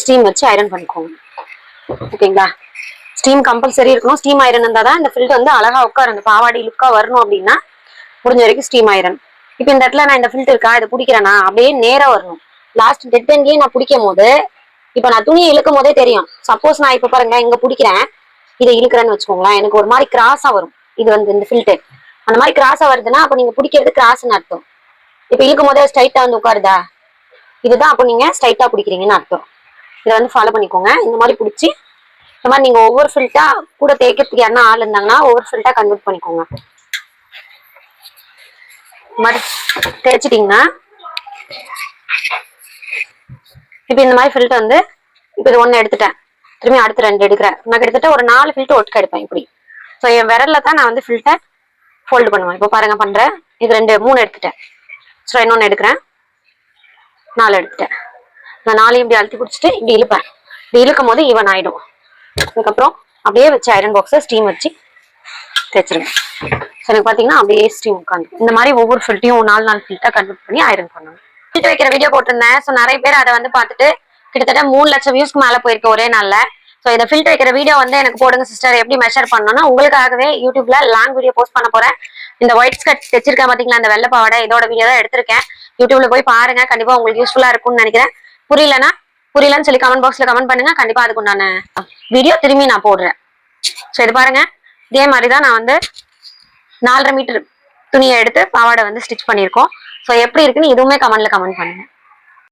Steam வச்சு iron பண்ணிக்கோங்க. ஓகேங்களா? ஸ்டீம் கம்பல்சரி இருக்கணும். ஸ்டீம் ஐரன் இருந்தால் தான் இந்த ஃபில்ட் வந்து அழகா உட்காரு. அந்த பாவாடி லுக்கா வரணும் அப்படின்னா முடிஞ்ச வரைக்கும் ஸ்டீம் ஐரன். இப்போ இந்த இடத்துல நான் இந்த ஃபில்ட் இருக்கா இதை பிடிக்கிறேன்னா அப்படியே நேரம் வரணும். லாஸ்ட் டெட் எண்ட்லயே நான் பிடிக்கும் போது இப்போ நான் துணியை இழுக்கும் போதே தெரியும். சப்போஸ் நான் இப்போ பாருங்க இங்க பிடிக்கிறேன், இதை இழுக்கிறேன்னு வச்சுக்கோங்களேன், எனக்கு ஒரு மாதிரி கிராஸா வரும். இது வந்து இந்த ஃபில்ட் அந்த மாதிரி கிராஸா வருதுன்னா அப்போ நீங்க பிடிக்கிறது கிராஸ்ன்னு அர்த்தம். இப்போ இழுக்கும் போதே ஸ்ட்ரைட்டா வந்து உட்காருதா, இதுதான் அப்போ நீங்க ஸ்ட்ரைட்டா பிடிக்கிறீங்கன்னு அர்த்தம். இதை வந்து ஃபாலோ பண்ணிக்கோங்க. இந்த மாதிரி பிடிச்சி இந்த மாதிரி நீங்க ஒவ்வொரு ஃபில்ட்டா கூட தேய்க்கிறதுக்கு யாருன்னா ஆள் இருந்தாங்கன்னா ஒவ்வொரு ஃபில்ட்டா கன்வெர்ட் பண்ணிக்கோங்க. இந்த மாதிரி தேய்ச்சிட்டீங்கன்னா இப்போ இந்த மாதிரி ஃபில்ட் வந்து இப்போ இது ஒன்று எடுத்துட்டேன், திரும்பி அடுத்து 2 எடுக்கிறேன். நான் கிட்டத்தட்ட ஒரு 4 ஃபில்ட் ஒட்டுக்க எடுப்பேன் இப்படி. ஸோ என் விரல்ல தான் நான் வந்து ஃபில்ட்டை ஃபோல்டு பண்ணுவேன். இப்போ பாருங்க பண்றேன். இது 3 எடுத்துட்டேன். ஸோ இன்னொன்று எடுக்கிறேன், 4 எடுத்துட்டேன். நான் 4 இப்படி அழுத்தி பிடிச்சிட்டு இப்படி இழுப்பேன். இப்படி இழுக்கும் போது ஈவன் ஆயிடும். அதுக்கப்புறம் அப்படியே வச்சு ஐரன் பாக்ஸை ஸ்டீம் வச்சு தேய்ச்சிருங்க. ஸோ எனக்கு பார்த்தீங்கன்னா அப்படியே ஸ்டீம் உட்காந்து இந்த மாதிரி ஒவ்வொரு ஃபில்ட்டையும் 4 ஃபில்ட்டா கன்வெர்ட் பண்ணி ஐரன் பண்ணணும். ஃபில்ட் வைக்கிற வீடியோ போட்டிருந்தேன். ஸோ நிறைய பேர் அதை வந்து பார்த்துட்டு கிட்டத்தட்ட 3 லட்சம் வியூஸ்க்கு மேலே போயிருக்கு ஒரே நாள்ல. ஸோ இந்த ஃபில்ட் வைக்கிற வீடியோ வந்து எனக்கு போடுங்க சிஸ்டர், எப்படி மெஷர் பண்ணணும்னா உங்களுக்காகவே யூடியூப்ல லாங் வீடியோ போஸ்ட் பண்ண போறேன். இந்த ஒயிட் ஸ்கர்ட் தைச்சிருக்கேன் பாத்தீங்களா, இந்த வெள்ளை பாவாடை, இதோட வீடியோ தான் எடுத்திருக்கேன். யூடியூப்ல போய் பாருங்க, கண்டிப்பா உங்களுக்கு யூஸ்ஃபுல்லா இருக்கும்னு நினைக்கிறேன். புரியலன்னு சொல்லி கமெண்ட் பாக்ஸ்ல கமெண்ட் பண்ணுங்க, கண்டிப்பா அதுக்கு உண்டான வீடியோ திரும்பி நான் போடுறேன். ஸோ இது பாருங்க, இதே மாதிரிதான் நான் வந்து 4.5 மீட்டர் துணியை எடுத்து பாவாடை வந்து ஸ்டிச் பண்ணியிருக்கோம். ஸோ எப்படி இருக்குன்னு இதுவுமே கமெண்ட்ல கமெண்ட் பண்ணுங்க.